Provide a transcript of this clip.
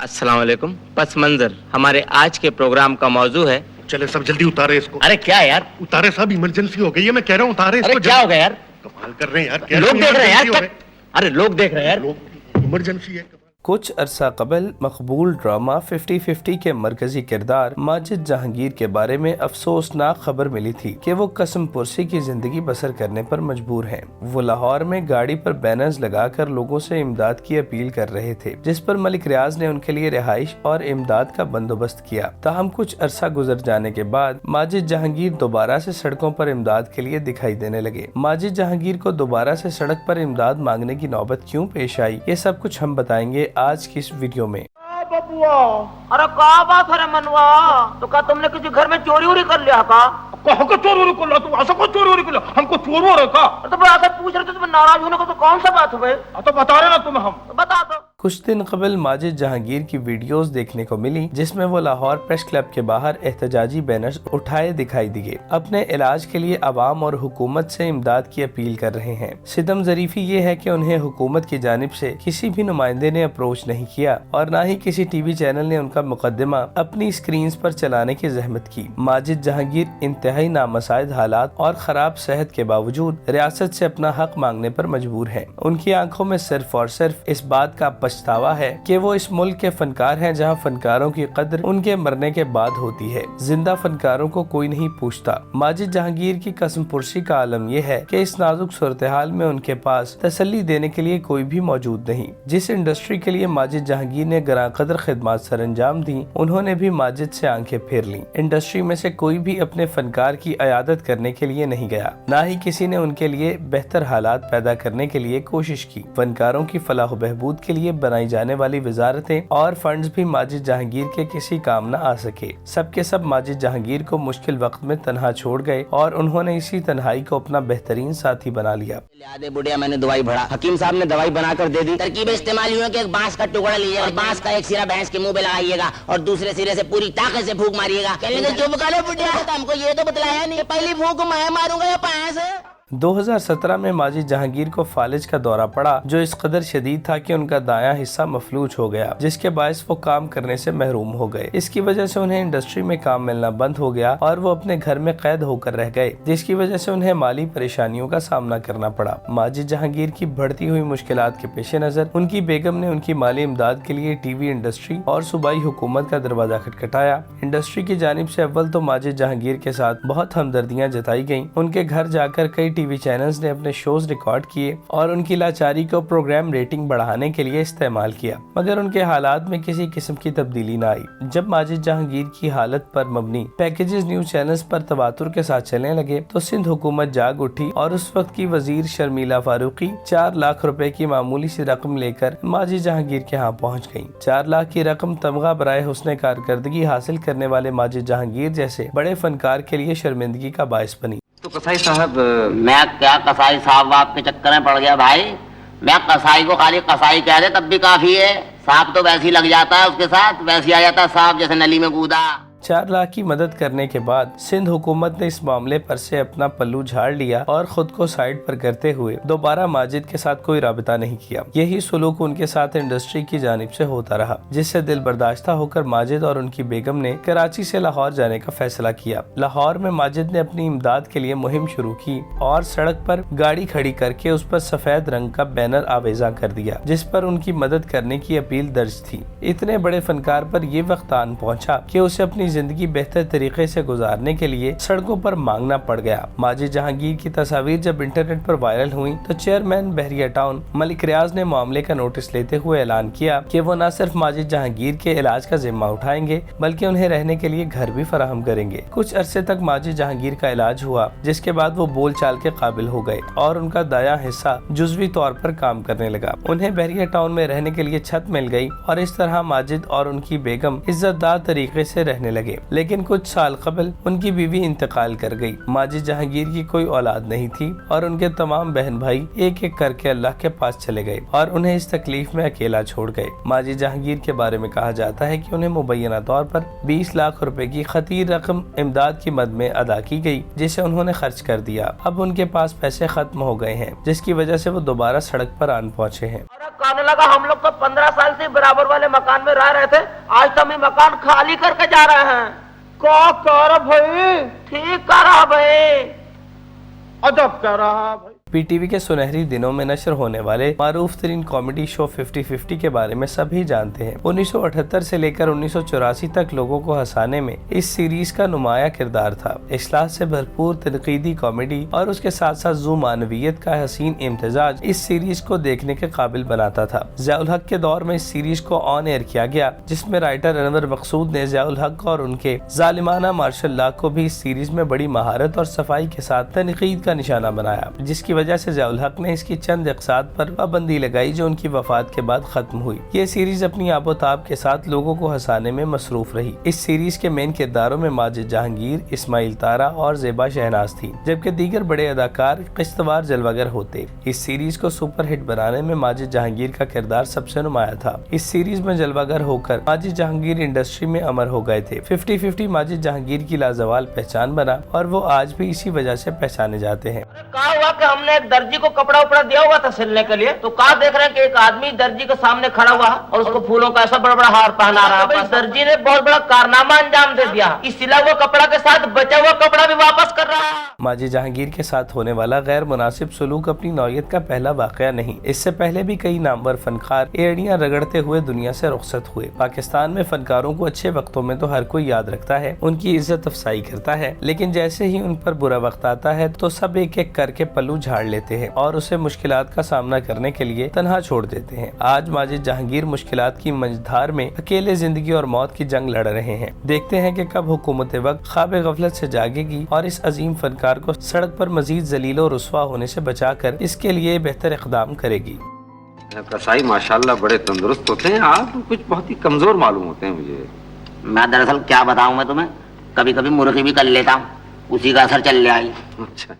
अस्सलाम वालेकुम। पस मंजर हमारे आज के प्रोग्राम का मौजू है। चले सब जल्दी उतारे इसको। अरे क्या यार, उतारे साहब, इमरजेंसी हो गई है, मैं कह रहा हूँ उतारे इसको। अरे क्या हो गया यार, कमाल कर रहे हैं यार, लोग देख रहे हैं यार। अरे लोग देख रहे हैं यार, इमरजेंसी है। कुछ अरसा कबल मकबूल ड्रामा 50-50 के मरकजी किरदार माजिद जहांगीर के बारे में अफसोसनाक खबर मिली थी कि वो कसम पुरसी की जिंदगी बसर करने पर मजबूर हैं। वो लाहौर में गाड़ी पर बैनर्स लगाकर लोगों से इमदाद की अपील कर रहे थे, जिस पर मलिक रियाज ने उनके लिए रिहाइश और इमदाद का बंदोबस्त किया। ताहम कुछ अरसा गुजर जाने के बाद माजिद जहांगीर दोबारा से सड़कों पर इमदाद के लिए दिखाई देने लगे। माजिद जहांगीर को दोबारा से सड़क पर इमदाद मांगने की नौबत क्यों पेश आई, ये सब कुछ हम बताएंगे आज की इस वीडियो में। बबुआ, अरे का बात है मनवा, तो क्या तुमने किसी घर में चोरी वोरी कर लिया का? कहो को चोरी वोरी कर लिया, तू ऐसा को चोरी वोरी कर लिया, हमको चोर हो रहा था। तो ऐसा पूछ रहे थे, तुम्हें नाराज होने को तो कौन सा बात हुई? तो बता रहे ना तुम्हें हम। तो बता दो। कुछ दिन कबल माजिद जहांगीर की वीडियोस देखने को मिली, जिसमें वो लाहौर प्रेस क्लब के बाहर एहतजाजी बैनर्स उठाए दिखाई दिए। अपने इलाज के लिए अवाम और हुकूमत से इमदाद की अपील कर रहे हैं। सितम ज़रीफ़ी ये है कि उन्हें हुकूमत की जानिब से किसी भी नुमाइंदे ने अप्रोच नहीं किया और न ही किसी टीवी चैनल ने उनका मुकदमा अपनी स्क्रीन पर चलाने की जहमत की। माजिद जहांगीर इंतहाई नामसाइद हालात और खराब सेहत के बावजूद रियासत से अपना हक मांगने पर मजबूर हैं। उनकी आंखों में सिर्फ और सिर्फ इस बात का पछतावा है कि वो इस मुल्क के फनकार हैं जहां फनकारों की कद्र उनके मरने के बाद होती है। जिंदा फनकारों को कोई नहीं पूछता। माजिद जहांगीर की कसम पुरसी का आलम यह है कि इस नाजुक सूरत हाल में उनके पास तसल्ली देने के लिए कोई भी मौजूद नहीं। जिस इंडस्ट्री के लिए माजिद जहांगीर ने गरां कदर खिदमत सर अंजाम दी, उन्होंने भी माजिद से आंखें फेर ली। इंडस्ट्री में से कोई भी अपने फनकार की अयादत करने के लिए नहीं गया, न ही किसी ने उनके लिए बेहतर हालात पैदा करने के लिए कोशिश की। फनकारों की फलाह बहबूद के लिए बनाई जाने वाली वजारतें और फंड्स भी माजिद जहांगीर के किसी काम न आ सके। सबके सब माजिद जहांगीर को मुश्किल वक्त में तन्हा छोड़ गए और उन्होंने इसी तन्हाई को अपना बेहतरीन साथी बना लिया। बुढ़िया मैंने दवाई भरा, हकीम साहब ने दवाई बनाकर दे दी। तरकीब इस्तेमाल हुई है कि एक बांस का टुकड़ा लीजिएगा और बांस का एक सिरा भैंस के मुंह पे लगाइएगा और दूसरे सिरे से पूरी ताकत से फूंक मारिएगा। चुप करो बुढ़िया, हमको ये तो बतलाया नहीं, पहली फूंक मैं मारूंगा या भैंस? 2017 में माजिद जहांगीर को फालिज का दौरा पड़ा, जो इस कदर शदीद था कि उनका दायां हिस्सा मफलूज हो गया, जिसके बायस वो काम करने से महरूम हो गए। इसकी वजह से उन्हें इंडस्ट्री में काम मिलना बंद हो गया और वो अपने घर में कैद होकर रह गए, जिसकी वजह से उन्हें माली परेशानियों का सामना करना पड़ा। माजिद जहांगीर की बढ़ती हुई मुश्किलात के पेश नजर उनकी बेगम ने उनकी माली इमदाद के लिए टीवी इंडस्ट्री और सूबाई हुकूमत का दरवाजा खटखटाया। इंडस्ट्री की जानिब से अव्वल तो माजिद जहांगीर के साथ बहुत हमदर्दियाँ जताई गयी। उनके घर जाकर कई टीवी चैनल्स ने अपने शोज रिकॉर्ड किए और उनकी लाचारी को प्रोग्राम रेटिंग बढ़ाने के लिए इस्तेमाल किया, मगर उनके हालात में किसी किस्म की तब्दीली न आई। जब माजिद जहांगीर की हालत पर मबनी पैकेजेस न्यूज चैनल्स पर तवातुर के साथ चलने लगे तो सिंध हुकूमत जाग उठी और उस वक्त की वजीर शर्मिला फारूकी 4 लाख रुपए की मामूली सी रकम लेकर माजिद जहांगीर के यहाँ पहुँच गयी। 4 लाख की रकम तमगा बराए हुस्ने कारकर्दगी हासिल करने वाले माजिद जहांगीर जैसे बड़े फनकार के लिए शर्मिंदगी का बायस बनी। तो कसाई साहब, मैं क्या कसाई साहब आपके चक्कर में पड़ गया भाई? मैं कसाई को खाली कसाई कह दे तब भी काफी है, सांप तो वैसे ही लग जाता है, उसके साथ वैसे ही आ जाता है सांप जैसे नली में कूदा। 4 लाख की मदद करने के बाद सिंध हुकूमत ने इस मामले पर से अपना पल्लू झाड़ लिया और खुद को साइड पर करते हुए दोबारा माजिद के साथ कोई राबिता नहीं किया। यही सलूक उनके साथ इंडस्ट्री की जानिब से होता रहा, जिससे दिल बर्दाश्ता होकर माजिद और उनकी बेगम ने कराची से लाहौर जाने का फैसला किया। लाहौर में माजिद ने अपनी इमदाद के लिए मुहिम शुरू की और सड़क पर गाड़ी खड़ी करके उस पर सफेद रंग का बैनर आवेजा कर दिया, जिस पर उनकी मदद करने की अपील दर्ज थी। इतने बड़े फनकार पर यह वक्त आन पहुंचा कि उसे अपनी जिंदगी बेहतर तरीके से गुजारने के लिए सड़कों पर मांगना पड़ गया। माजिद जहांगीर की तस्वीर जब इंटरनेट पर वायरल हुई तो चेयरमैन बहरिया टाउन मलिक रियाज ने मामले का नोटिस लेते हुए ऐलान किया कि वो न सिर्फ माजिद जहांगीर के इलाज का जिम्मा उठाएंगे बल्कि उन्हें रहने के लिए घर भी फराहम करेंगे। कुछ अरसे तक माजिद जहांगीर का इलाज हुआ, जिसके बाद वो बोल चाल के काबिल हो गए और उनका दायां हिस्सा जुज़वी तौर पर काम करने लगा। उन्हें बहरिया टाउन में रहने के लिए छत मिल गई और इस तरह माजिद और उनकी बेगम इज्जतदार तरीके से रहने लगे। लेकिन कुछ साल कबल उनकी बीवी इंतकाल कर गई। माजिद जहांगीर की कोई औलाद नहीं थी और उनके तमाम बहन भाई एक एक करके अल्लाह के पास चले गए और उन्हें इस तकलीफ में अकेला छोड़ गए। माजिद जहांगीर के बारे में कहा जाता है कि उन्हें मुबैना तौर पर 20 लाख रुपए की खतीर रकम इमदाद की मद में अदा की गई, जिसे उन्होंने खर्च कर दिया। अब उनके पास पैसे खत्म हो गए हैं, जिसकी वजह से वो दोबारा सड़क पर आन पहुँचे हैं। अरे का बताने लगा हम लोग तो 15 साल से बराबर वाले मकान में रह रहे थे, आज तो हम ये मकान खाली करके जा रहे हैं। क्या कह रहा भाई? ठीक कह रहा भाई, अजब कह रहा भाई। पीटीवी के सुनहरी दिनों में नशर होने वाले मारूफ तरीन कॉमेडी शो 50-50 के बारे में सभी जानते हैं। 1978 से लेकर 1984 तक लोगों को हंसाने में इस सीरीज का नुमाया किरदार था। इस्लाह से भरपूर तनकीदी कॉमेडी और उसके साथ साथ जू मानवियत का हसीन इम्तजाज इस सीरीज को देखने के काबिल बनाता था। ज़ियाउल हक के दौर में इस सीरीज को ऑन एयर किया गया, जिसमें राइटर अनवर मकसूद ने ज़ियाउल हक और उनके जालिमाना मार्शल लॉ को भी इस सीरीज में बड़ी महारत और सफाई के साथ तनकीद का निशाना बनाया, जिसकी वजह से ज़ियाउल हक ने इसकी चंद इक़साद पर पाबंदी लगाई जो उनकी वफात के बाद खत्म हुई। ये सीरीज अपनी आबोताब के साथ लोगों को हंसाने में मसरूफ रही। इस सीरीज के मेन किरदारों में माजिद जहांगीर, इस्माइल तारा और ज़ेबा शहनाज थी, जबकि दीगर बड़े अदाकार किश्तवार जलवागर होते। इस सीरीज को सुपर हिट बनाने में माजिद जहांगीर का किरदार सबसे नुमाया था। इस सीरीज में जलवागर होकर माजिद जहांगीर इंडस्ट्री में अमर हो गए थे। 50-50 माजिद जहांगीर की लाजवाल पहचान बना और वो आज भी इसी वजह से पहचाने जाते हैं। कहा हुआ कि हमने एक दर्जी को कपड़ा उपड़ा दिया हुआ था सिलने के लिए, तो कहा देख रहे हैं कि एक आदमी दर्जी के सामने खड़ा हुआ है और उसको फूलों का ऐसा बड़ा बड़ा हार पहना रहा है। दर्जी ने बहुत बड़ा कारनामा अंजाम दे दिया, इस सिला हुआ कपड़ा के साथ बचा हुआ कपड़ा भी वापस कर रहा है। माजिद जहांगीर के साथ होने वाला गैर मुनासिब सलूक अपनी नौयत का पहला वाकया नहीं। इससे पहले भी कई नामवर फनकार एड़ियां रगड़ते हुए दुनिया से रुखसत हुए। पाकिस्तान में फनकारों को अच्छे वक्तों में तो हर कोई याद रखता है, उनकी इज्जत अफसाई करता है, लेकिन जैसे ही उन पर बुरा वक्त आता है तो सब एक एक करके पल्लू झाड़ लेते हैं और उसे मुश्किलात का सामना करने के लिए तन्हा छोड़ देते हैं। आज माजिद जहांगीर मुश्किलात की मंझधार में अकेले जिंदगी और मौत की जंग लड़ रहे हैं। देखते हैं कि कब हुकूमत वक्त ख्वाब गफलत से जागेगी और इस अजीम फनकार को सड़क पर मजीद जलील और रुस्वा होने से बचाकर इसके लिए बेहतर इक़दाम करेगी। कसाई माशाल्लाह बड़े तंदुरुस्त होते हैं, आप कुछ बहुत ही कमजोर मालूम होते हैं मुझे। मैं दरअसल क्या बताऊं, मैं तुम्हें कभी कभी मुर्गी भी कर लेता हूँ, उसी का असर चल रहा है। अच्छा।